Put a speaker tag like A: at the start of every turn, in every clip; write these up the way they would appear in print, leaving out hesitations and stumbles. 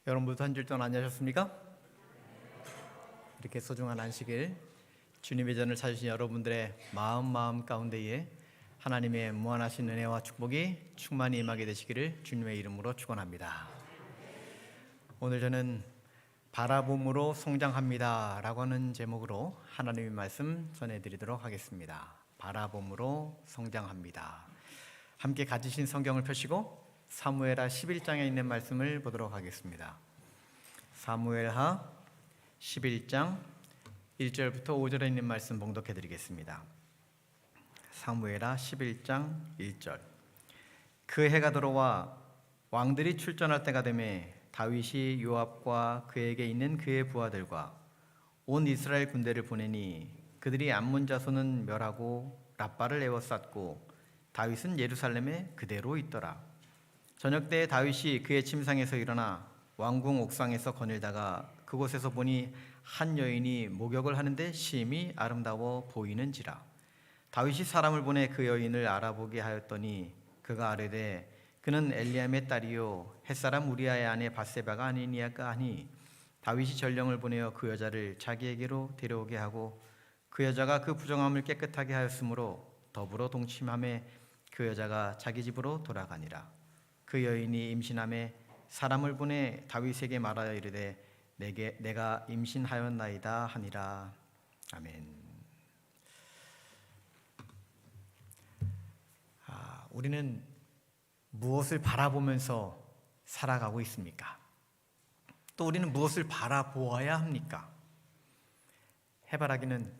A: 여러분도 한 주 동안 안녕하셨습니까? 이렇게 소중한 안식일 주님의 전을 찾으신 여러분들의 마음 가운데에 하나님의 무한하신 은혜와 축복이 충만히 임하게 되시기를 주님의 이름으로 축원합니다. 오늘 저는 바라봄으로 성장합니다 라고 하는 제목으로 하나님의 말씀 전해드리도록 하겠습니다. 바라봄으로 성장합니다. 함께 가지신 성경을 펴시고 사무엘하 11장에 있는 말씀을 보도록 하겠습니다. 사무엘하 11장 1절부터 5절에 있는 말씀 봉독해 드리겠습니다. 사무엘하 11장 1절. 그 해가 들어와 왕들이 출전할 때가 되매 다윗이 요압과 그에게 있는 그의 부하들과 온 이스라엘 군대를 보내니 그들이 암몬 자손은 멸하고 랍바를 에워쌌고 다윗은 예루살렘에 그대로 있더라. 저녁 때 다윗이 그의 침상에서 일어나 왕궁 옥상에서 거닐다가 그곳에서 보니 한 여인이 목욕을 하는데 심히 아름다워 보이는지라. 다윗이 사람을 보내 그 여인을 알아보게 하였더니 그가 아뢰되 그는 엘리암의 딸이요 햇사람 우리아의 아내 밧세바가 아니니까 하니 다윗이 전령을 보내어 그 여자를 자기에게로 데려오게 하고 그 여자가 그 부정함을 깨끗하게 하였으므로 더불어 동침함에 그 여자가 자기 집으로 돌아가니라. 그 여인이 임신함에 사람을 보내 다윗에게 말하여 이르되 내가 임신하였나이다 하니라. 아멘. 우리는 무엇을 바라보면서 살아가고 있습니까? 또 우리는 무엇을 바라보아야 합니까? 해바라기는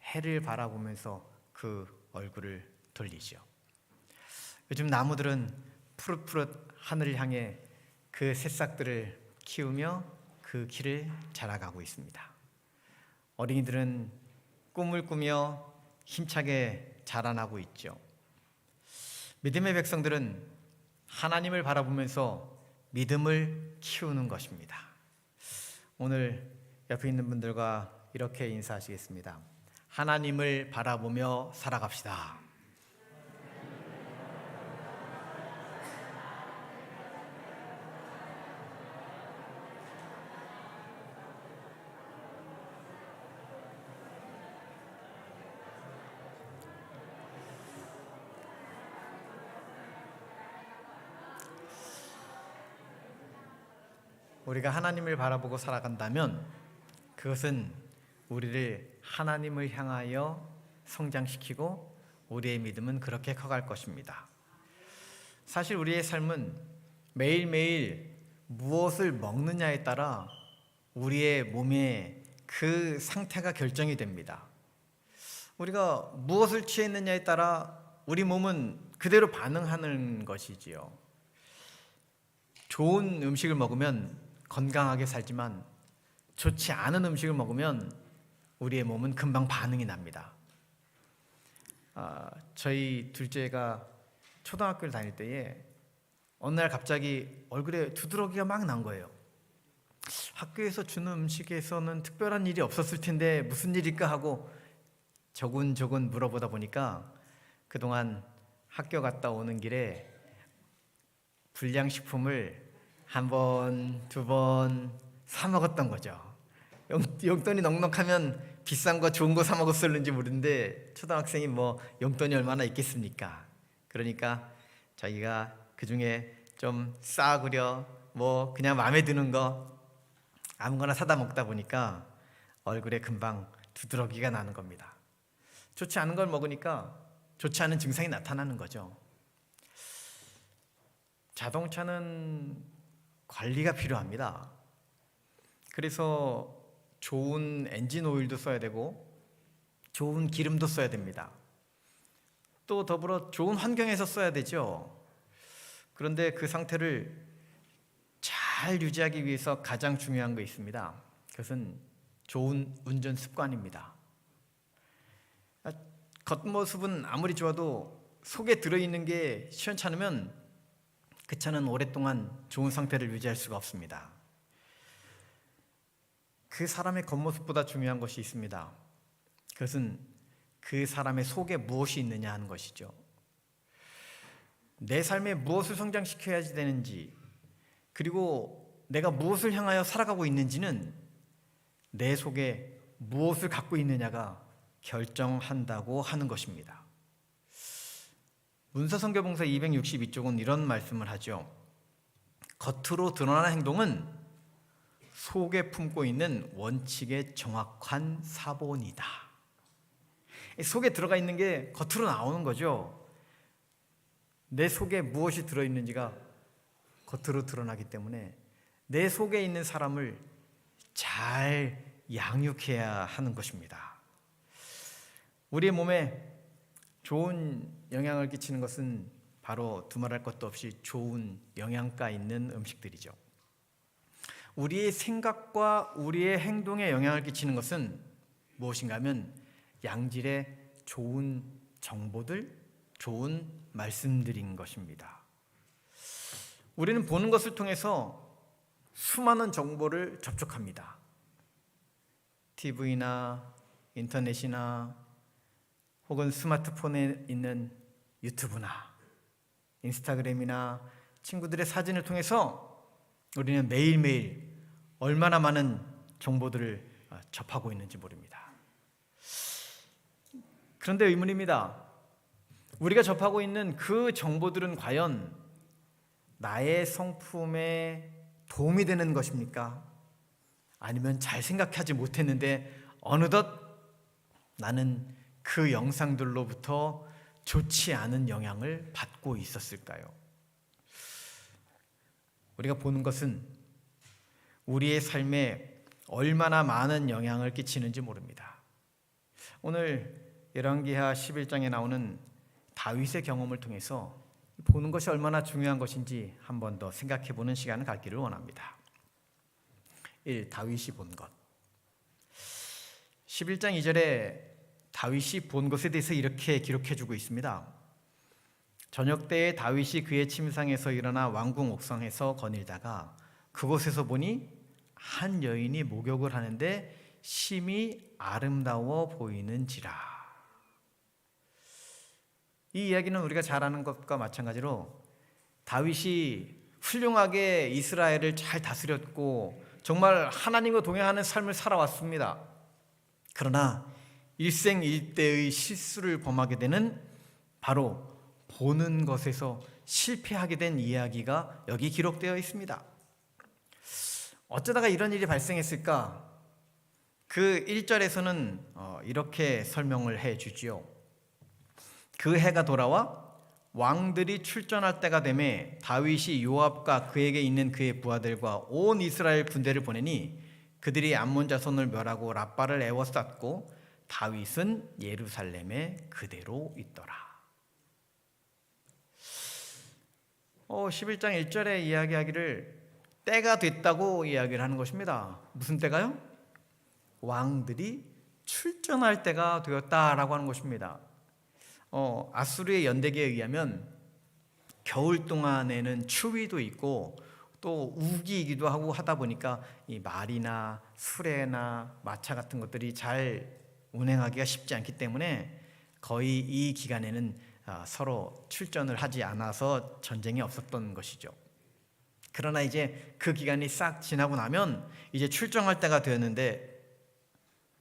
A: 해를 바라보면서 그 얼굴을 돌리죠. 요즘 나무들은 푸릇푸릇 하늘을 향해 그 새싹들을 키우며 그 길을 자라가고 있습니다. 어린이들은 꿈을 꾸며 힘차게 자라나고 있죠. 믿음의 백성들은 하나님을 바라보면서 믿음을 키우는 것입니다. 오늘 옆에 있는 분들과 이렇게 인사하시겠습니다. 하나님을 바라보며 살아갑시다. 우리가 하나님을 바라보고 살아간다면 그것은 우리를 하나님을 향하여 성장시키고 우리의 믿음은 그렇게 커갈 것입니다. 사실 우리의 삶은 매일매일 무엇을 먹느냐에 따라 우리의 몸의 그 상태가 결정이 됩니다. 우리가 무엇을 취했느냐에 따라 우리 몸은 그대로 반응하는 것이지요. 좋은 음식을 먹으면 건강하게 살지만 좋지 않은 음식을 먹으면 우리의 몸은 금방 반응이 납니다. 저희 둘째가 초등학교를 다닐 때에 어느 날 갑자기 얼굴에 두드러기가 막 난 거예요. 학교에서 주는 음식에서는 특별한 일이 없었을 텐데 무슨 일일까 하고 조곤조곤 물어보다 보니까 그동안 학교 갔다 오는 길에 불량식품을 한 번, 두 번 사 먹었던 거죠. 용돈이 넉넉하면 비싼 거 좋은 거 사 먹었을는지 모르는데 초등학생이 뭐 용돈이 얼마나 있겠습니까? 그러니까 자기가 그중에 좀 싸구려 뭐 그냥 마음에 드는 거 아무거나 사다 먹다 보니까 얼굴에 금방 두드러기가 나는 겁니다. 좋지 않은 걸 먹으니까 좋지 않은 증상이 나타나는 거죠. 자동차는 관리가 필요합니다. 그래서 좋은 엔진 오일도 써야 되고 좋은 기름도 써야 됩니다. 또 더불어 좋은 환경에서 써야 되죠. 그런데 그 상태를 잘 유지하기 위해서 가장 중요한 거 있습니다. 그것은 좋은 운전 습관입니다. 겉모습은 아무리 좋아도 속에 들어있는 게 시원찮으면 그 차는 오랫동안 좋은 상태를 유지할 수가 없습니다. 그 사람의 겉모습보다 중요한 것이 있습니다. 그것은 그 사람의 속에 무엇이 있느냐 하는 것이죠. 내 삶에 무엇을 성장시켜야지 되는지, 그리고 내가 무엇을 향하여 살아가고 있는지는 내 속에 무엇을 갖고 있느냐가 결정한다고 하는 것입니다. 문서성교봉서 262쪽은 이런 말씀을 하죠. 겉으로 드러나는 행동은 속에 품고 있는 원칙의 정확한 사본이다. 속에 들어가 있는 게 겉으로 나오는 거죠. 내 속에 무엇이 들어있는지가 겉으로 드러나기 때문에 내 속에 있는 사람을 잘 양육해야 하는 것입니다. 우리의 몸에 좋은 영향을 끼치는 것은 바로 두말할 것도 없이 좋은 영양가 있는 음식들이죠. 우리의 생각과 우리의 행동에 영향을 끼치는 것은 무엇인가 하면 양질의 좋은 정보들, 좋은 말씀들인 것입니다. 우리는 보는 것을 통해서 수많은 정보를 접촉합니다. TV나 인터넷이나 혹은 스마트폰에 있는 유튜브나 인스타그램이나 친구들의 사진을 통해서 우리는 매일매일 얼마나 많은 정보들을 접하고 있는지 모릅니다. 그런데 의문입니다. 우리가 접하고 있는 그 정보들은 과연 나의 성품에 도움이 되는 것입니까? 아니면 잘 생각하지 못했는데 어느덧 나는 그 영상들로부터 좋지 않은 영향을 받고 있었을까요? 우리가 보는 것은 우리의 삶에 얼마나 많은 영향을 끼치는지 모릅니다. 오늘 열왕기하 11장에 나오는 다윗의 경험을 통해서 보는 것이 얼마나 중요한 것인지 한 번 더 생각해 보는 시간을 갖기를 원합니다. 1. 다윗이 본 것. 11장 2절에 다윗이 본 것에 대해서 이렇게 기록해 주고 있습니다. 저녁 때에 다윗이 그의 침상에서 일어나 왕궁 옥상에서 거닐다가 그곳에서 보니 한 여인이 목욕을 하는데 심히 아름다워 보이는지라. 이 이야기는 우리가 잘 아는 것과 마찬가지로 다윗이 훌륭하게 이스라엘을 잘 다스렸고 정말 하나님과 동행하는 삶을 살아왔습니다. 그러나 일생일대의 실수를 범하게 되는 바로 보는 것에서 실패하게 된 이야기가 여기 기록되어 있습니다. 어쩌다가 이런 일이 발생했을까? 그 1절에서는 이렇게 설명을 해 주지요. 그 해가 돌아와 왕들이 출전할 때가 되매 다윗이 요압과 그에게 있는 그의 부하들과 온 이스라엘 군대를 보내니 그들이 암몬 자손을 멸하고 랍바를 에워쌌고 다윗은 예루살렘에 그대로 있더라. 11장 1절에 이야기하기를 때가 됐다고 이야기를 하는 것입니다. 무슨 때가요? 왕들이 출전할 때가 되었다라고 하는 것입니다. 아수르의 연대기에 의하면 겨울 동안에는 추위도 있고 또 우기이기도 하고 하다 보니까 이 말이나 수레나 마차 같은 것들이 잘 운행하기가 쉽지 않기 때문에 거의 이 기간에는 서로 출전을 하지 않아서 전쟁이 없었던 것이죠. 그러나 이제 그 기간이 싹 지나고 나면 이제 출정할 때가 되었는데,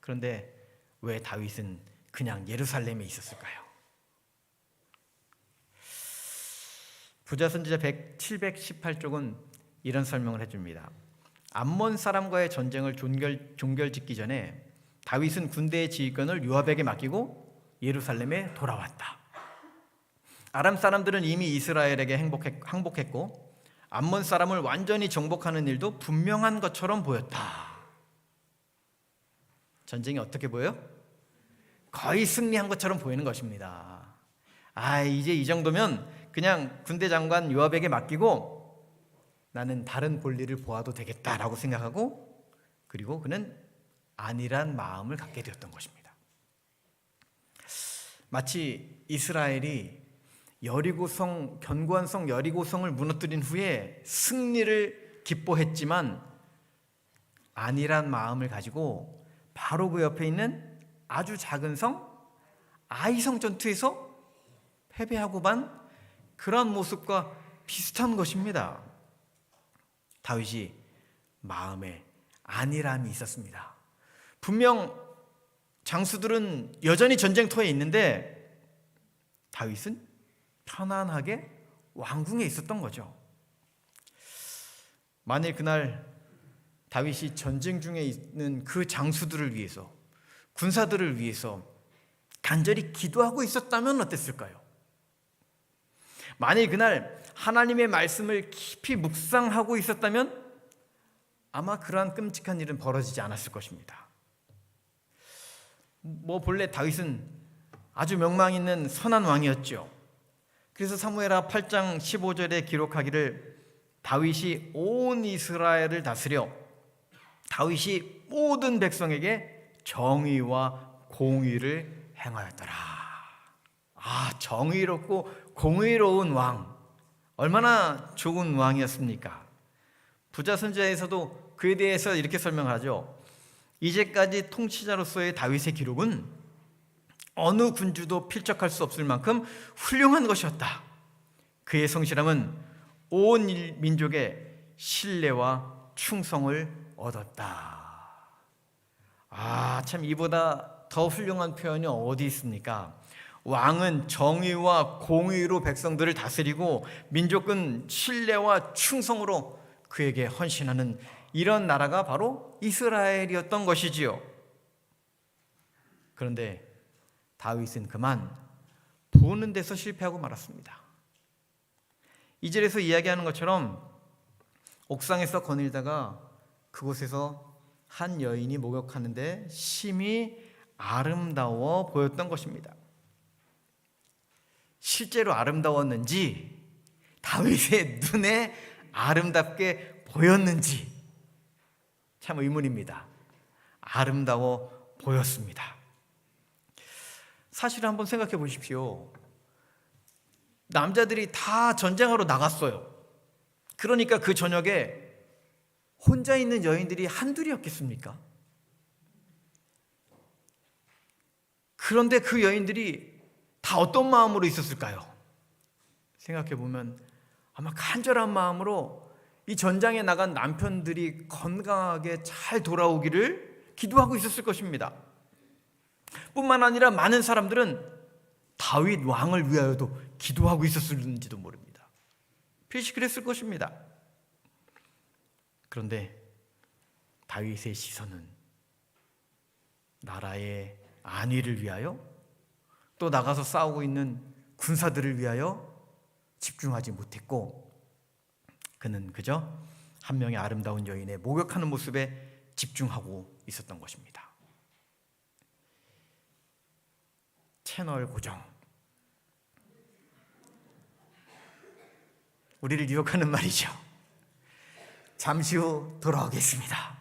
A: 그런데 왜 다윗은 그냥 예루살렘에 있었을까요? 부자선지자 718쪽은 이런 설명을 해줍니다. 암몬 사람과의 전쟁을 종결짓기 전에 다윗은 군대의 지휘권을 요압에게 맡기고 예루살렘에 돌아왔다. 아람 사람들은 이미 이스라엘에게 항복했고 암몬 사람을 완전히 정복하는 일도 분명한 것처럼 보였다. 전쟁이 어떻게 보여요? 거의 승리한 것처럼 보이는 것입니다. 이제 이 정도면 그냥 군대 장관 요압에게 맡기고 나는 다른 볼일을 보아도 되겠다라고 생각하고, 그리고 그는 안일한 마음을 갖게 되었던 것입니다. 마치 이스라엘이 견고한 성 여리고성을 무너뜨린 후에 승리를 기뻐했지만 안일한 마음을 가지고 바로 그 옆에 있는 아주 작은 성 아이성 전투에서 패배하고 만 그런 모습과 비슷한 것입니다. 다윗이 마음에 안일함이 있었습니다. 분명 장수들은 여전히 전쟁터에 있는데 다윗은 편안하게 왕궁에 있었던 거죠. 만일 그날 다윗이 전쟁 중에 있는 그 장수들을 위해서, 군사들을 위해서 간절히 기도하고 있었다면 어땠을까요? 만일 그날 하나님의 말씀을 깊이 묵상하고 있었다면 아마 그러한 끔찍한 일은 벌어지지 않았을 것입니다. 본래 다윗은 아주 명망 있는 선한 왕이었죠. 그래서 사무엘하 8장 15절에 기록하기를 다윗이 온 이스라엘을 다스려 다윗이 모든 백성에게 정의와 공의를 행하였더라. 정의롭고 공의로운 왕, 얼마나 좋은 왕이었습니까? 부자 선지자에서도 그에 대해서 이렇게 설명하죠. 이제까지 통치자로서의 다윗의 기록은 어느 군주도 필적할 수 없을 만큼 훌륭한 것이었다. 그의 성실함은 온 민족의 신뢰와 충성을 얻었다. 참 이보다 더 훌륭한 표현이 어디 있습니까? 왕은 정의와 공의로 백성들을 다스리고 민족은 신뢰와 충성으로 그에게 헌신하는 이런 나라가 바로 이스라엘이었던 것이지요. 그런데 다윗은 그만 보는 데서 실패하고 말았습니다. 2절에서 이야기하는 것처럼 옥상에서 거닐다가 그곳에서 한 여인이 목욕하는데 심히 아름다워 보였던 것입니다. 실제로 아름다웠는지 다윗의 눈에 아름답게 보였는지 참 의문입니다. 아름다워 보였습니다. 사실 한번 생각해 보십시오. 남자들이 다 전쟁하러 나갔어요. 그러니까 그 저녁에 혼자 있는 여인들이 한둘이었겠습니까? 그런데 그 여인들이 다 어떤 마음으로 있었을까요? 생각해 보면 아마 간절한 마음으로 이 전장에 나간 남편들이 건강하게 잘 돌아오기를 기도하고 있었을 것입니다. 뿐만 아니라 많은 사람들은 다윗 왕을 위하여도 기도하고 있었을지도 모릅니다. 필시 그랬을 것입니다. 그런데 다윗의 시선은 나라의 안위를 위하여 또 나가서 싸우고 있는 군사들을 위하여 집중하지 못했고 그는 그저 한 명의 아름다운 여인의 목욕하는 모습에 집중하고 있었던 것입니다. 채널 고정. 우리를 유혹하는 말이죠. 잠시 후 돌아오겠습니다.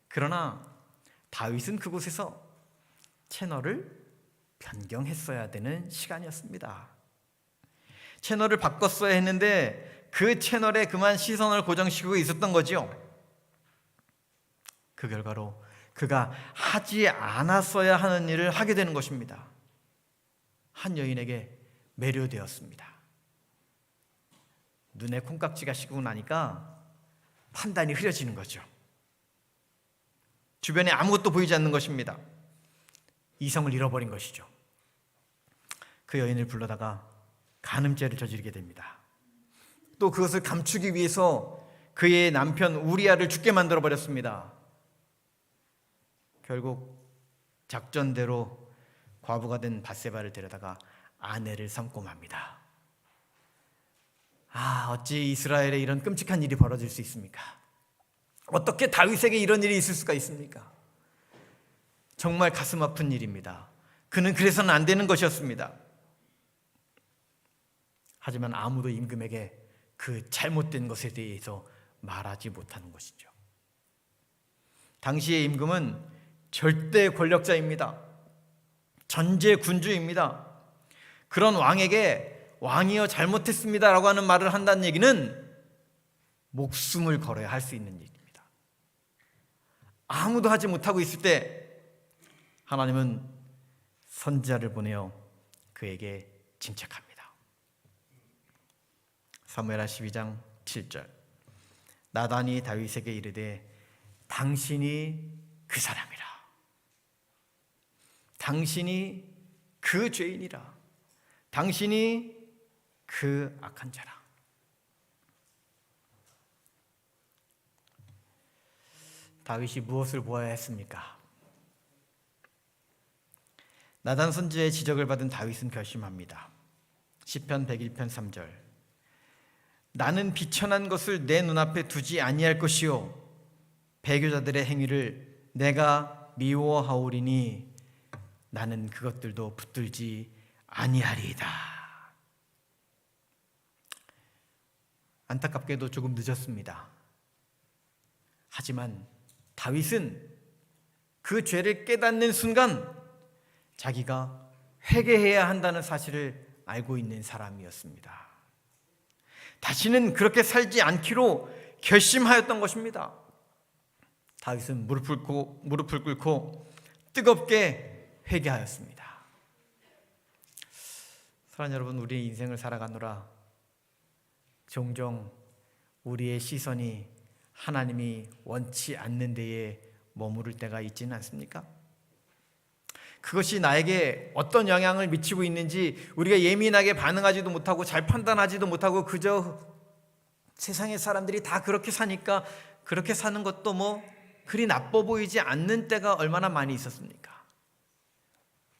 A: 그러나 다윗은 그곳에서 채널을 변경했어야 되는 시간이었습니다. 채널을 바꿨어야 했는데 그 채널에 그만 시선을 고정시키고 있었던 거죠. 그 결과로 그가 하지 않았어야 하는 일을 하게 되는 것입니다. 한 여인에게 매료되었습니다. 눈에 콩깍지가 씌고 나니까 판단이 흐려지는 거죠. 주변에 아무것도 보이지 않는 것입니다. 이성을 잃어버린 것이죠. 그 여인을 불러다가 간음죄를 저지르게 됩니다. 또 그것을 감추기 위해서 그의 남편 우리아를 죽게 만들어 버렸습니다. 결국 작전대로 과부가 된 밧세바를 데려다가 아내를 삼고 맙니다. 어찌 이스라엘에 이런 끔찍한 일이 벌어질 수 있습니까? 어떻게 다윗에게 이런 일이 있을 수가 있습니까? 정말 가슴 아픈 일입니다. 그는 그래서는 안 되는 것이었습니다. 하지만 아무도 임금에게 그 잘못된 것에 대해서 말하지 못하는 것이죠. 당시의 임금은 절대 권력자입니다. 전제 군주입니다. 그런 왕에게 왕이여 잘못했습니다라고 하는 말을 한다는 얘기는 목숨을 걸어야 할 수 있는 일입니다. 아무도 하지 못하고 있을 때 하나님은 선지자를 보내어 그에게 징책합니다. 사무엘하 12장 7절 나단이 다윗에게 이르되 당신이 그 사람이라. 당신이 그 죄인이라. 당신이 그 악한 자라. 다윗이 무엇을 보아야 했습니까? 나단 선지자의 지적을 받은 다윗은 결심합니다. 시편 101편 3절. 나는 비천한 것을 내 눈앞에 두지 아니할 것이요 배교자들의 행위를 내가 미워하오리니 나는 그것들도 붙들지 아니하리이다. 안타깝게도 조금 늦었습니다. 하지만 다윗은 그 죄를 깨닫는 순간 자기가 회개해야 한다는 사실을 알고 있는 사람이었습니다. 다시는 그렇게 살지 않기로 결심하였던 것입니다. 다윗은 무릎을 꿇고 뜨겁게 회개하였습니다. 사랑하는 여러분, 우리의 인생을 살아가노라 종종 우리의 시선이 하나님이 원치 않는 데에 머무를 때가 있지는 않습니까? 그것이 나에게 어떤 영향을 미치고 있는지 우리가 예민하게 반응하지도 못하고 잘 판단하지도 못하고 그저 세상의 사람들이 다 그렇게 사니까 그렇게 사는 것도 뭐 그리 나빠 보이지 않는 때가 얼마나 많이 있었습니까?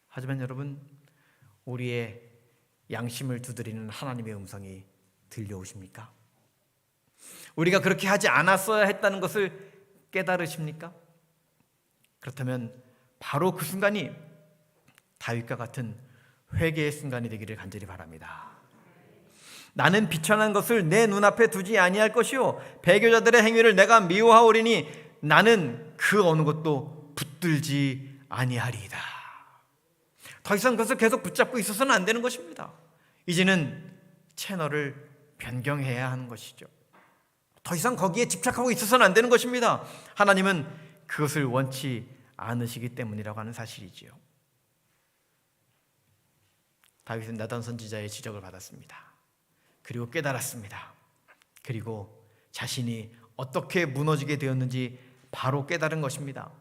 A: 하지만 여러분, 우리의 양심을 두드리는 하나님의 음성이 들려오십니까? 우리가 그렇게 하지 않았어야 했다는 것을 깨달으십니까? 그렇다면 바로 그 순간이 다윗과 같은 회개의 순간이 되기를 간절히 바랍니다. 나는 비천한 것을 내 눈앞에 두지 아니할 것이요 배교자들의 행위를 내가 미워하오리니 나는 그 어느 것도 붙들지 아니하리이다. 더 이상 그것을 계속 붙잡고 있어서는 안 되는 것입니다. 이제는 채널을 변경해야 하는 것이죠. 더 이상 거기에 집착하고 있어서는 안 되는 것입니다. 하나님은 그것을 원치 않으시기 때문이라고 하는 사실이지요. 다윗은 나단 선지자의 지적을 받았습니다. 그리고 깨달았습니다. 그리고 자신이 어떻게 무너지게 되었는지 바로 깨달은 것입니다.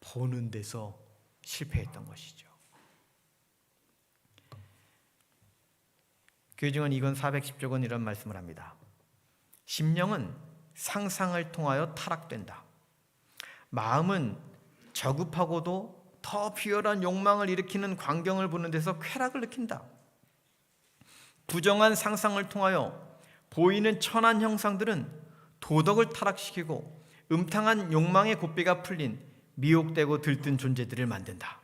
A: 보는 데서 실패했던 것이죠. 교회증언 2권 410쪽은 이런 말씀을 합니다. 심령은 상상을 통하여 타락된다. 마음은 저급하고도 더 비열한 욕망을 일으키는 광경을 보는 데서 쾌락을 느낀다. 부정한 상상을 통하여 보이는 천한 형상들은 도덕을 타락시키고 음탕한 욕망의 고삐가 풀린 미혹되고 들뜬 존재들을 만든다.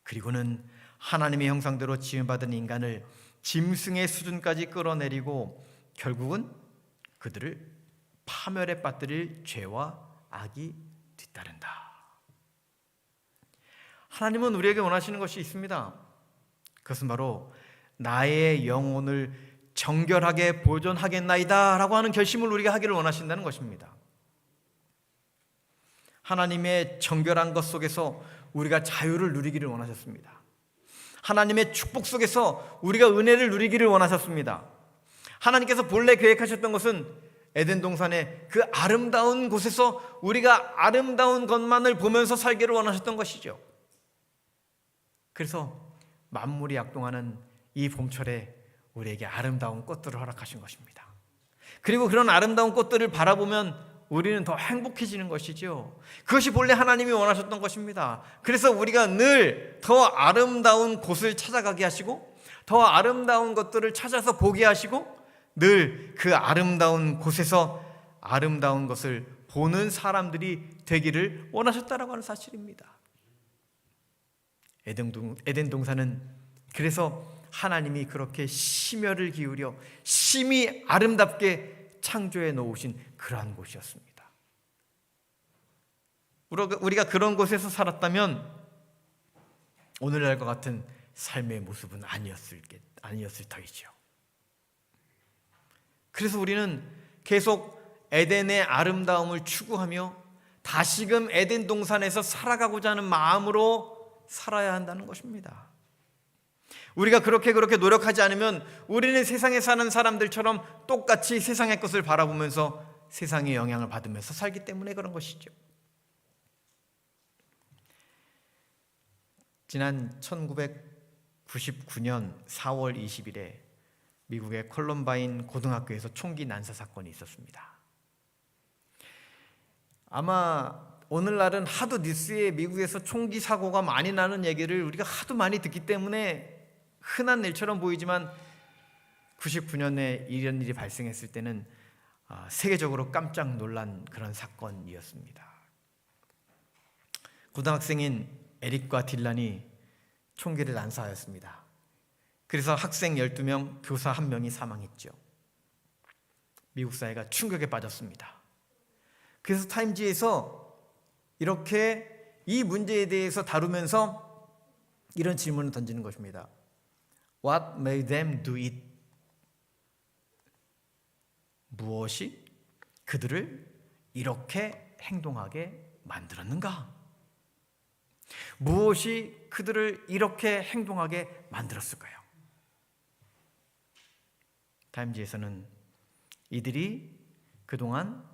A: 그리고는 하나님의 형상대로 지음받은 인간을 짐승의 수준까지 끌어내리고 결국은 그들을 파멸에 빠뜨릴 죄와 악이 뒤따른다. 하나님은 우리에게 원하시는 것이 있습니다. 그것은 바로 나의 영혼을 정결하게 보존하겠나이다 라고 하는 결심을 우리가 하기를 원하신다는 것입니다. 하나님의 정결한 것 속에서 우리가 자유를 누리기를 원하셨습니다. 하나님의 축복 속에서 우리가 은혜를 누리기를 원하셨습니다. 하나님께서 본래 계획하셨던 것은 에덴 동산의 그 아름다운 곳에서 우리가 아름다운 것만을 보면서 살기를 원하셨던 것이죠. 그래서 만물이 약동하는 이 봄철에 우리에게 아름다운 꽃들을 허락하신 것입니다. 그리고 그런 아름다운 꽃들을 바라보면 우리는 더 행복해지는 것이죠. 그것이 본래 하나님이 원하셨던 것입니다. 그래서 우리가 늘 더 아름다운 곳을 찾아가게 하시고 더 아름다운 것들을 찾아서 보게 하시고 늘 그 아름다운 곳에서 아름다운 것을 보는 사람들이 되기를 원하셨다라고 하는 사실입니다. 에덴 동산은 그래서 하나님이 그렇게 심혈을 기울여 심히 아름답게 창조해 놓으신 그러한 곳이었습니다. 우리가 그런 곳에서 살았다면 오늘날과 같은 삶의 모습은 아니었을 터이죠. 그래서 우리는 계속 에덴의 아름다움을 추구하며 다시금 에덴 동산에서 살아가고자 하는 마음으로 살아야 한다는 것입니다. 우리가 그렇게 노력하지 않으면 우리는 세상에 사는 사람들처럼 똑같이 세상의 것을 바라보면서 세상의 영향을 받으면서 살기 때문에 그런 것이죠. 지난 1999년 4월 20일에 미국의 콜럼바인 고등학교에서 총기 난사 사건이 있었습니다. 아마 오늘날은 하도 뉴스에 미국에서 총기 사고가 많이 나는 얘기를 우리가 하도 많이 듣기 때문에 흔한 일처럼 보이지만 99년에 이런 일이 발생했을 때는 세계적으로 깜짝 놀란 그런 사건이었습니다. 고등학생인 에릭과 딜란이 총기를 난사하였습니다. 그래서 학생 12명, 교사 1명이 사망했죠. 미국 사회가 충격에 빠졌습니다. 그래서 타임지에서 이렇게 이 문제에 대해서 다루면서 이런 질문을 던지는 것입니다. What made them do it? 무엇이 그들을 이렇게 행동하게 만들었는가? 무엇이 그들을 이렇게 행동하게 만들었을까요? 타임지에서는 이들이 그동안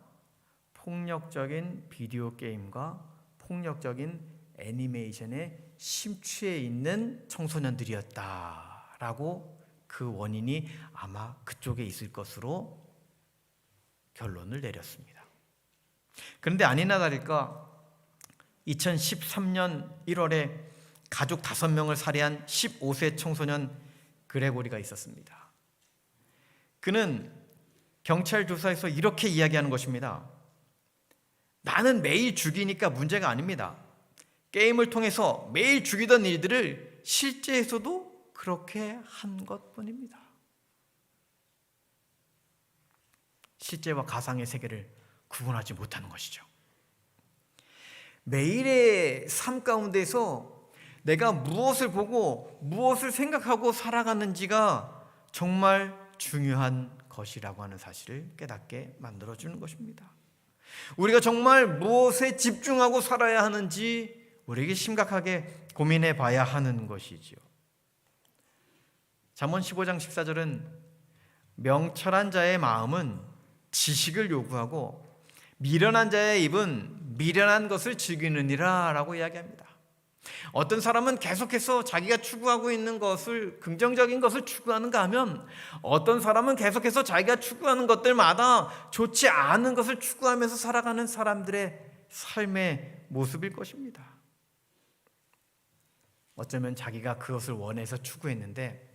A: 폭력적인 비디오 게임과 폭력적인 애니메이션에 심취해 있는 청소년들이었다라고 그 원인이 아마 그쪽에 있을 것으로 결론을 내렸습니다. 그런데 아니나 다를까 2013년 1월에 가족 5명을 살해한 15세 청소년 그레고리가 있었습니다. 그는 경찰 조사에서 이렇게 이야기하는 것입니다. 나는 매일 죽이니까 문제가 아닙니다. 게임을 통해서 매일 죽이던 일들을 실제에서도 그렇게 한 것뿐입니다. 실제와 가상의 세계를 구분하지 못하는 것이죠. 매일의 삶 가운데서 내가 무엇을 보고 무엇을 생각하고 살아가는지가 정말 중요한 것이라고 하는 사실을 깨닫게 만들어주는 것입니다. 우리가 정말 무엇에 집중하고 살아야 하는지 우리에게 심각하게 고민해 봐야 하는 것이지요. 잠언 15장 14절은 명철한 자의 마음은 지식을 요구하고 미련한 자의 입은 미련한 것을 즐기느니라 라고 이야기합니다. 어떤 사람은 계속해서 자기가 추구하고 있는 것을 긍정적인 것을 추구하는가 하면 어떤 사람은 계속해서 자기가 추구하는 것들마다 좋지 않은 것을 추구하면서 살아가는 사람들의 삶의 모습일 것입니다. 어쩌면 자기가 그것을 원해서 추구했는데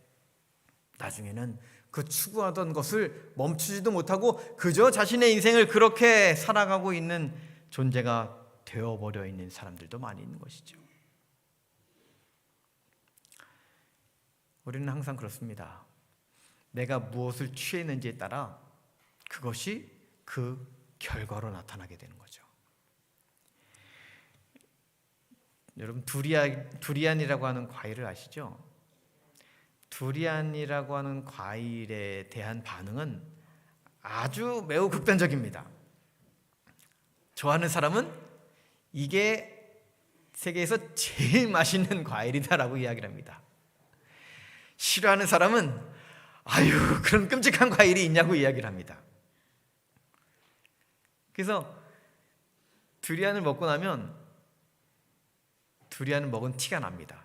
A: 나중에는 그 추구하던 것을 멈추지도 못하고 그저 자신의 인생을 그렇게 살아가고 있는 존재가 되어버려 있는 사람들도 많이 있는 것이죠. 우리는 항상 그렇습니다. 내가 무엇을 취했는지에 따라 그것이 그 결과로 나타나게 되는 거죠. 여러분 두리안이라고 하는 과일을 아시죠? 두리안이라고 하는 과일에 대한 반응은 아주 매우 극단적입니다. 좋아하는 사람은 이게 세계에서 제일 맛있는 과일이다라고 이야기를 합니다. 싫어하는 사람은 아유 그런 끔찍한 과일이 있냐고 이야기를 합니다. 그래서 두리안을 먹고 나면 두리안을 먹은 티가 납니다.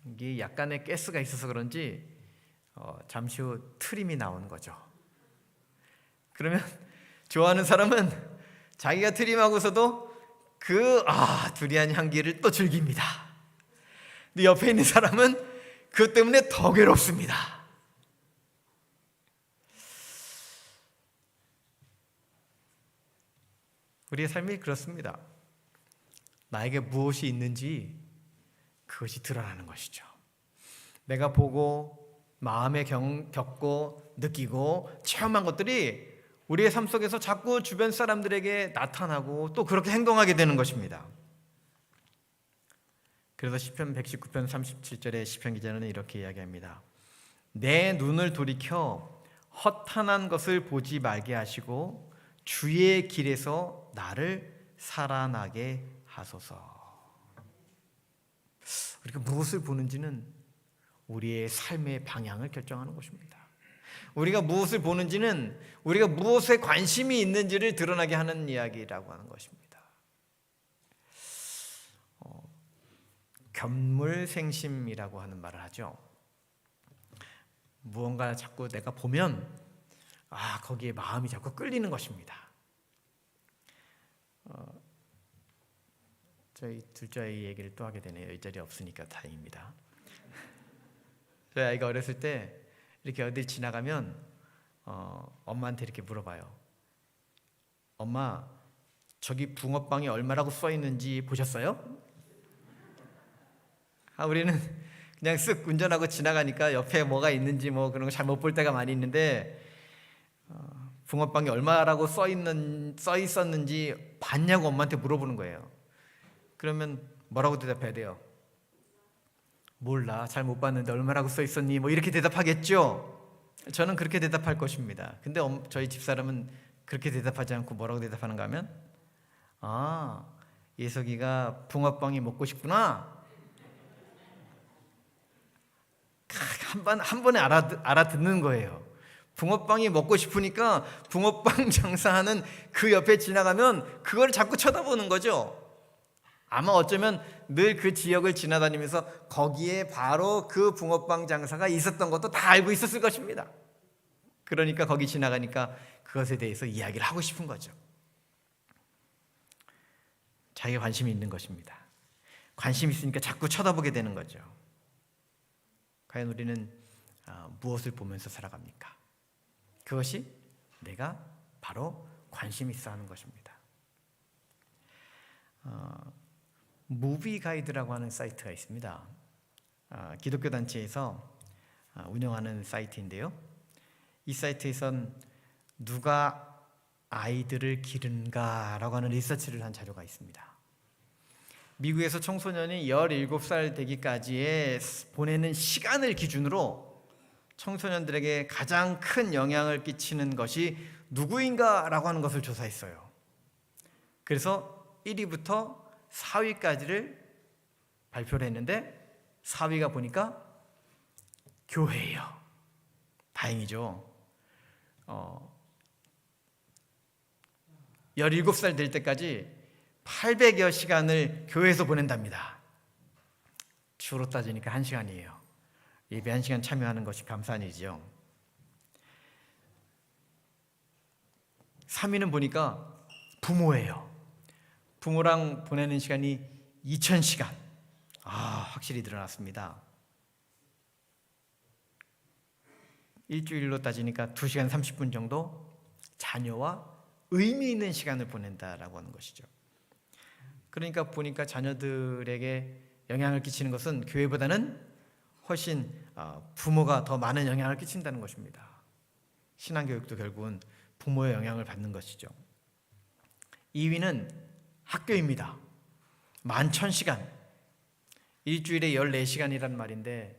A: 이게 약간의 가스가 있어서 그런지 잠시 후 트림이 나오는 거죠. 그러면 좋아하는 사람은 자기가 트림하고서도 두리안 향기를 또 즐깁니다. 근데 옆에 있는 사람은 그것 때문에 더 괴롭습니다. 우리의 삶이 그렇습니다. 나에게 무엇이 있는지 그것이 드러나는 것이죠. 내가 보고 마음에 겪고 느끼고 체험한 것들이 우리의 삶 속에서 자꾸 주변 사람들에게 나타나고 또 그렇게 행동하게 되는 것입니다. 그래서 시편 119편 37절에 시편 기자는 이렇게 이야기합니다. 내 눈을 돌이켜 허탄한 것을 보지 말게 하시고 주의 길에서 나를 살아나게 하소서. 우리가 무엇을 보는지는 우리의 삶의 방향을 결정하는 것입니다. 우리가 무엇을 보는지는 우리가 무엇에 관심이 있는지를 드러나게 하는 이야기라고 하는 것입니다. 견물생심이라고 하는 말을 하죠. 무언가 자꾸 내가 보면 거기에 마음이 자꾸 끌리는 것입니다. 저희 둘째 얘기를 또 하게 되네요. 이 자리에 없으니까 다행입니다. 저희 아이가 어렸을 때 이렇게 어딜 지나가면 엄마한테 이렇게 물어봐요. 엄마, 저기 붕어빵이 얼마라고 써 있는지 보셨어요? 우리는 그냥 쓱 운전하고 지나가니까 옆에 뭐가 있는지 뭐 그런 거 잘 못 볼 때가 많이 있는데 붕어빵이 얼마라고 써 있었는지 봤냐고 엄마한테 물어보는 거예요. 그러면 뭐라고 대답해야 돼요? 몰라, 잘 못 봤는데 얼마라고 써 있었니? 뭐 이렇게 대답하겠죠. 저는 그렇게 대답할 것입니다. 근데 저희 집사람은 그렇게 대답하지 않고 뭐라고 대답하는가 하면 예석이가 붕어빵이 먹고 싶구나. 한 번에 알아듣는 거예요. 붕어빵이 먹고 싶으니까 붕어빵 장사하는 그 옆에 지나가면 그걸 자꾸 쳐다보는 거죠. 아마 어쩌면 늘 그 지역을 지나다니면서 거기에 바로 그 붕어빵 장사가 있었던 것도 다 알고 있었을 것입니다. 그러니까 거기 지나가니까 그것에 대해서 이야기를 하고 싶은 거죠. 자기가 관심이 있는 것입니다. 관심이 있으니까 자꾸 쳐다보게 되는 거죠. 과연 우리는 무엇을 보면서 살아갑니까? 그것이 내가 바로 관심 있어 하는 것입니다. 무비 가이드라고 하는 사이트가 있습니다. 기독교 단체에서 운영하는 사이트인데요. 이 사이트에선 누가 아이들을 기른가라고 하는 리서치를 한 자료가 있습니다. 미국에서 청소년이 17살 되기까지의 보내는 시간을 기준으로 청소년들에게 가장 큰 영향을 끼치는 것이 누구인가라고 하는 것을 조사했어요. 그래서 1위부터 4위까지를 발표를 했는데 4위가 보니까 교회예요. 다행이죠. 17살 될 때까지 800여 시간을 교회에서 보낸답니다. 주로 따지니까 1시간이에요. 예배 1시간 참여하는 것이 감사한 일이죠. 3위는 보니까 부모예요. 부모랑 보내는 시간이 2000시간. 확실히 늘어났습니다. 일주일로 따지니까 2시간 30분 정도 자녀와 의미 있는 시간을 보낸다라고 하는 것이죠. 그러니까 보니까 자녀들에게 영향을 끼치는 것은 교회보다는 훨씬 부모가 더 많은 영향을 끼친다는 것입니다. 신앙교육도 결국은 부모의 영향을 받는 것이죠. 2위는 학교입니다. 11,000시간. 일주일에 14시간이란 말인데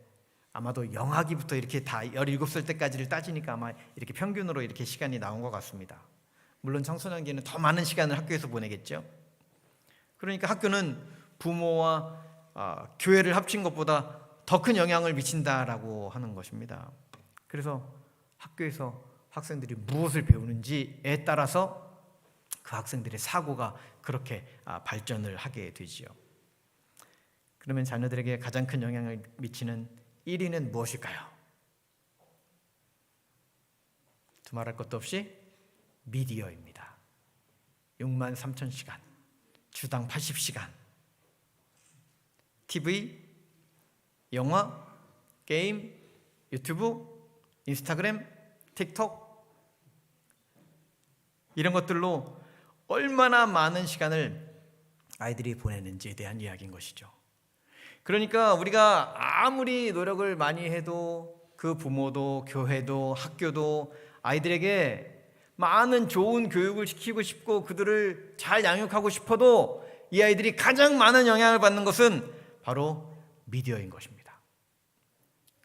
A: 아마도 영학기부터 이렇게 다 17살 때까지를 따지니까 아마 이렇게 평균으로 이렇게 시간이 나온 것 같습니다. 물론 청소년기는 더 많은 시간을 학교에서 보내겠죠. 그러니까 학교는 부모와 교회를 합친 것보다 더 큰 영향을 미친다라고 하는 것입니다. 그래서 학교에서 학생들이 무엇을 배우는지에 따라서 그 학생들의 사고가 그렇게 발전을 하게 되지요. 그러면 자녀들에게 가장 큰 영향을 미치는 1위는 무엇일까요? 두말할 것도 없이 미디어입니다. 63,000시간, 주당 80시간. TV, 영화, 게임, 유튜브, 인스타그램, 틱톡 이런 것들로 얼마나 많은 시간을 아이들이 보내는지에 대한 이야기인 것이죠. 그러니까 우리가 아무리 노력을 많이 해도 그 부모도 교회도 학교도 아이들에게 많은 좋은 교육을 시키고 싶고 그들을 잘 양육하고 싶어도 이 아이들이 가장 많은 영향을 받는 것은 바로 미디어인 것입니다.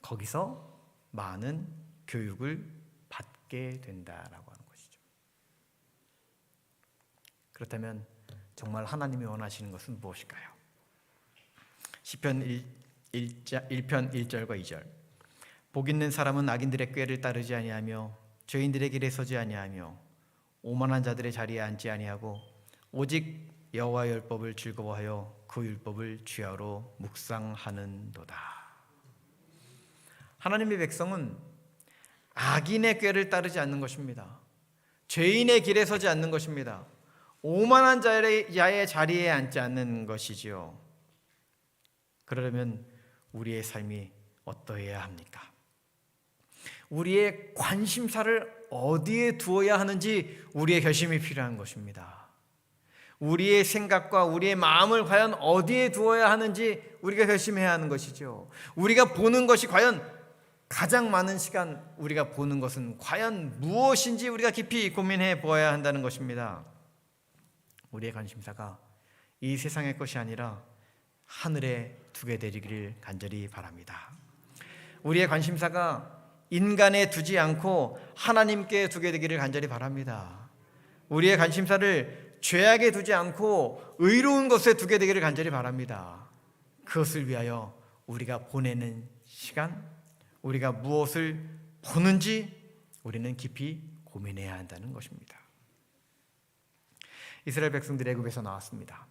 A: 거기서 많은 교육을 받게 된다라고 하는 것이죠. 그렇다면 정말 하나님이 원하시는 것은 무엇일까요? 시편 1편 1절과 2절. 복 있는 사람은 악인들의 꾀를 따르지 아니하며 죄인들의 길에 서지 아니하며 오만한 자들의 자리에 앉지 아니하고 오직 여호와의 율법을 즐거워하여 그 율법을 주야로 묵상하는도다. 하나님의 백성은 악인의 꾀를 따르지 않는 것입니다. 죄인의 길에 서지 않는 것입니다. 오만한 자의 자리에 앉지 않는 것이지요. 그러려면 우리의 삶이 어떠해야 합니까? 우리의 관심사를 어디에 두어야 하는지 우리의 결심이 필요한 것입니다. 우리의 생각과 우리의 마음을 과연 어디에 두어야 하는지 우리가 결심해야 하는 것이죠. 우리가 보는 것이 과연 가장 많은 시간 우리가 보는 것은 과연 무엇인지 우리가 깊이 고민해 보아야 한다는 것입니다. 우리의 관심사가 이 세상의 것이 아니라 하늘에 두게 되기를 간절히 바랍니다. 우리의 관심사가 인간에 두지 않고 하나님께 두게 되기를 간절히 바랍니다. 우리의 관심사를 죄악에 두지 않고 의로운 것에 두게 되기를 간절히 바랍니다. 그것을 위하여 우리가 보내는 시간, 우리가 무엇을 보는지 우리는 깊이 고민해야 한다는 것입니다. 이스라엘 백성들이 애굽에서 나왔습니다.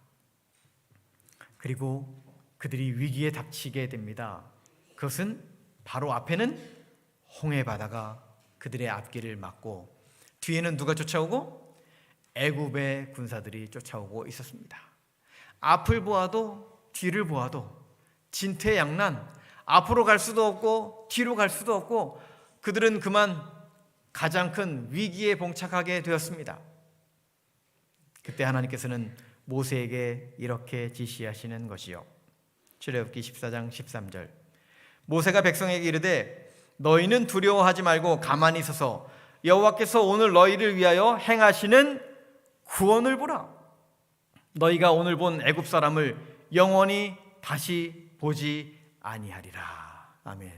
A: 그리고 그들이 위기에 닥치게 됩니다. 그것은 바로 앞에는 홍해 바다가 그들의 앞길을 막고 뒤에는 누가 쫓아오고? 애굽의 군사들이 쫓아오고 있었습니다. 앞을 보아도 뒤를 보아도 진퇴양난, 앞으로 갈 수도 없고 뒤로 갈 수도 없고 그들은 그만 가장 큰 위기에 봉착하게 되었습니다. 그때 하나님께서는 모세에게 이렇게 지시하시는 것이요. 출애굽기 14장 13절. 모세가 백성에게 이르되 너희는 두려워하지 말고 가만히 서서 여호와께서 오늘 너희를 위하여 행하시는 구원을 보라. 너희가 오늘 본 애굽 사람을 영원히 다시 보지 아니하리라. 아멘.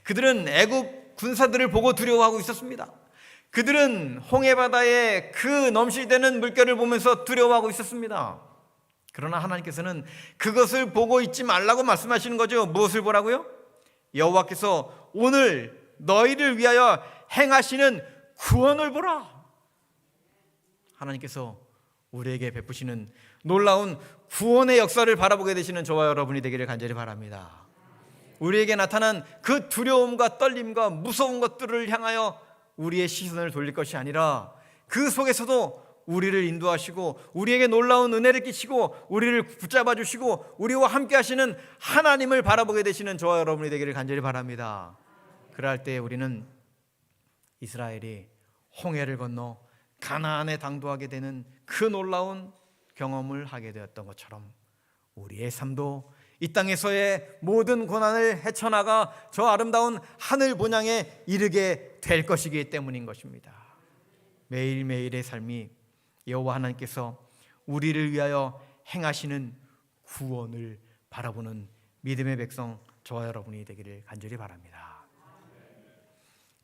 A: 그들은 애굽 군사들을 보고 두려워하고 있었습니다. 그들은 홍해바다의 그 넘실대는 물결을 보면서 두려워하고 있었습니다. 그러나 하나님께서는 그것을 보고 있지 말라고 말씀하시는 거죠. 무엇을 보라고요? 여호와께서 오늘 너희를 위하여 행하시는 구원을 보라. 하나님께서 우리에게 베푸시는 놀라운 구원의 역사를 바라보게 되시는 저와 여러분이 되기를 간절히 바랍니다. 우리에게 나타난 그 두려움과 떨림과 무서운 것들을 향하여 우리의 시선을 돌릴 것이 아니라 그 속에서도 우리를 인도하시고 우리에게 놀라운 은혜를 끼치고 우리를 붙잡아 주시고 우리와 함께 하시는 하나님을 바라보게 되시는 저와 여러분이 되기를 간절히 바랍니다. 그럴 때 우리는 이스라엘이 홍해를 건너 가나안에 당도하게 되는 그 놀라운 경험을 하게 되었던 것처럼 우리의 삶도 이 땅에서의 모든 고난을 헤쳐나가 저 아름다운 하늘 본향에 이르게 될 것이기 때문인 것입니다. 매일매일의 삶이 여호와 하나님께서 우리를 위하여 행하시는 구원을 바라보는 믿음의 백성 저와 여러분이 되기를 간절히 바랍니다.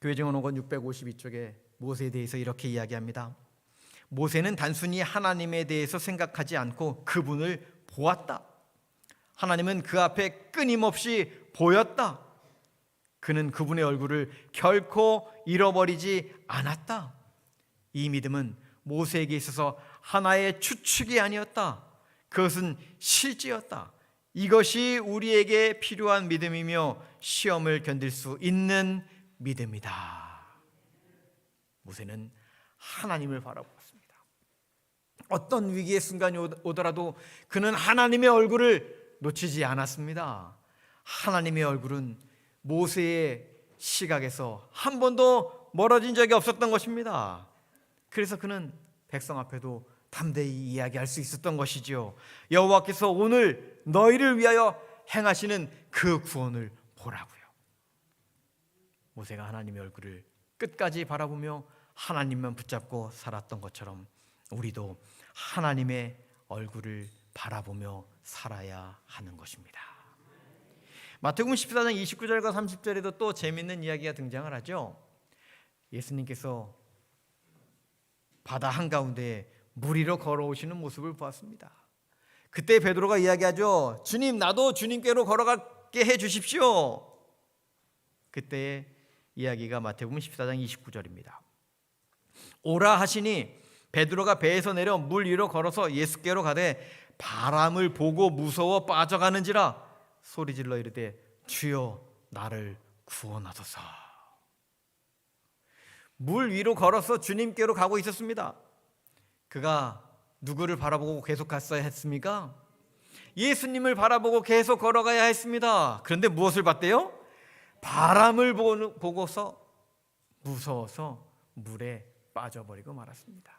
A: 교회증언 652쪽에 모세에 대해서 이렇게 이야기합니다. 모세는 단순히 하나님에 대해서 생각하지 않고 그분을 보았다. 하나님은 그 앞에 끊임없이 보였다. 그는 그분의 얼굴을 결코 잃어버리지 않았다. 이 믿음은 모세에게 있어서 하나의 추측이 아니었다. 그것은 실제였다. 이것이 우리에게 필요한 믿음이며 시험을 견딜 수 있는 믿음이다. 모세는 하나님을 바라보았습니다. 어떤 위기의 순간이 오더라도 그는 하나님의 얼굴을 놓치지 않았습니다. 하나님의 얼굴은 모세의 시각에서 한 번도 멀어진 적이 없었던 것입니다. 그래서 그는 백성 앞에도 담대히 이야기할 수 있었던 것이지요. 여호와께서 오늘 너희를 위하여 행하시는 그 구원을 보라고요. 모세가 하나님의 얼굴을 끝까지 바라보며 하나님만 붙잡고 살았던 것처럼 우리도 하나님의 얼굴을 바라보며 살아야 하는 것입니다. 마태복음 14장 29절과 30절에도 또 재미있는 이야기가 등장을 하죠. 예수님께서 바다 한가운데 물 위로 걸어오시는 모습을 보았습니다. 그때 베드로가 이야기하죠. 주님, 나도 주님께로 걸어가게 해 주십시오. 그때의 이야기가 마태복음 14장 29절입니다. 오라 하시니 베드로가 배에서 내려 물 위로 걸어서 예수께로 가되 바람을 보고 무서워 빠져가는지라 소리질러 이르되 주여 나를 구원하소서. 물 위로 걸어서 주님께로 가고 있었습니다. 그가 누구를 바라보고 계속 갔어야 했습니까? 예수님을 바라보고 계속 걸어가야 했습니다. 그런데 무엇을 봤대요? 바람을 보고서 무서워서 물에 빠져버리고 말았습니다.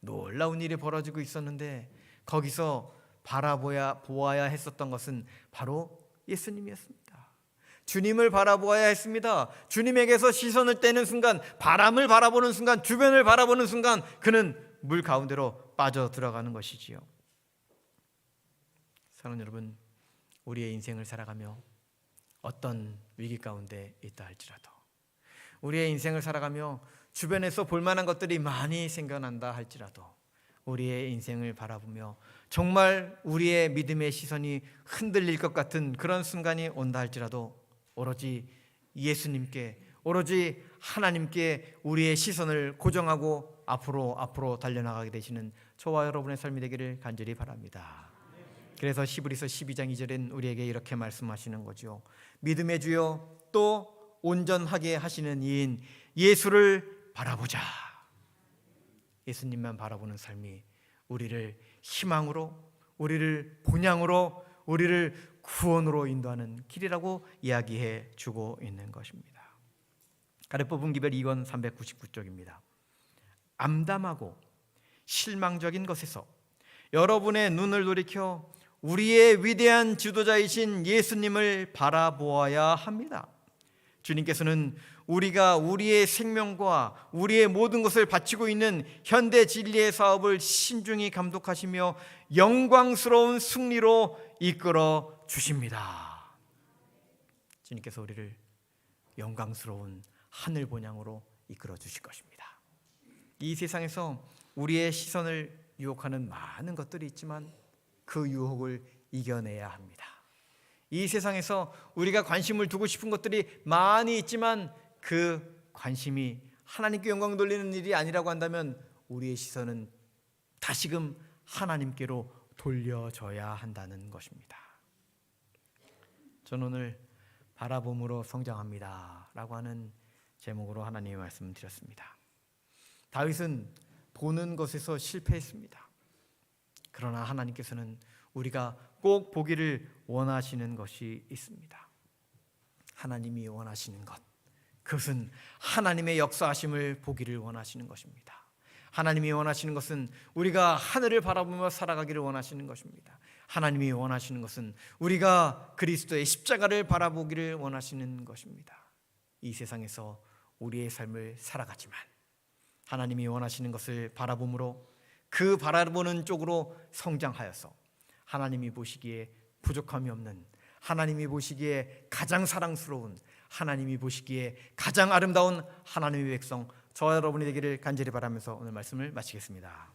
A: 놀라운 일이 벌어지고 있었는데 거기서 바라보아야 했었던 것은 바로 예수님이었습니다. 주님을 바라보아야 했습니다. 주님에게서 시선을 떼는 순간, 바람을 바라보는 순간, 주변을 바라보는 순간 그는 물 가운데로 빠져 들어가는 것이지요. 사랑하는 여러분, 우리의 인생을 살아가며 어떤 위기 가운데 있다 할지라도, 우리의 인생을 살아가며 주변에서 볼만한 것들이 많이 생겨난다 할지라도, 우리의 인생을 바라보며 정말 우리의 믿음의 시선이 흔들릴 것 같은 그런 순간이 온다 할지라도 오로지 예수님께, 오로지 하나님께 우리의 시선을 고정하고 앞으로 달려나가게 되시는 저와 여러분의 삶이 되기를 간절히 바랍니다. 그래서 히브리서 12장 2절엔 우리에게 이렇게 말씀하시는 거죠. 믿음의 주요 또 온전하게 하시는 이인 예수를 바라보자. 예수님만 바라보는 삶이 우리를 희망으로, 우리를 본향으로, 우리를 구원으로 인도하는 길이라고 이야기해 주고 있는 것입니다. 가르법은 기별 2권 399쪽입니다. 암담하고 실망적인 것에서 여러분의 눈을 돌이켜 우리의 위대한 지도자이신 예수님을 바라보아야 합니다. 주님께서는 우리가 우리의 생명과 우리의 모든 것을 바치고 있는 현대 진리의 사업을 신중히 감독하시며 영광스러운 승리로 이끌어 주십니다. 주님께서 우리를 영광스러운 하늘 본향으로 이끌어 주실 것입니다. 이 세상에서 우리의 시선을 유혹하는 많은 것들이 있지만 그 유혹을 이겨내야 합니다. 이 세상에서 우리가 관심을 두고 싶은 것들이 많이 있지만 그 관심이 하나님께 영광 돌리는 일이 아니라고 한다면 우리의 시선은 다시금 하나님께로 돌려져야 한다는 것입니다. 저는 오늘 바라봄으로 성장합니다 라고 하는 제목으로 하나님의 말씀을 드렸습니다. 다윗은 보는 것에서 실패했습니다. 그러나 하나님께서는 우리가 꼭 보기를 원하시는 것이 있습니다. 하나님이 원하시는 것, 그것은 하나님의 역사하심을 보기를 원하시는 것입니다. 하나님이 원하시는 것은 우리가 하늘을 바라보며 살아가기를 원하시는 것입니다. 하나님이 원하시는 것은 우리가 그리스도의 십자가를 바라보기를 원하시는 것입니다. 이 세상에서 우리의 삶을 살아가지만 하나님이 원하시는 것을 바라봄으로 그 바라보는 쪽으로 성장하여서 하나님이 보시기에 부족함이 없는, 하나님이 보시기에 가장 사랑스러운, 하나님이 보시기에 가장 아름다운 하나님의 백성 저와 여러분이 되기를 간절히 바라면서 오늘 말씀을 마치겠습니다.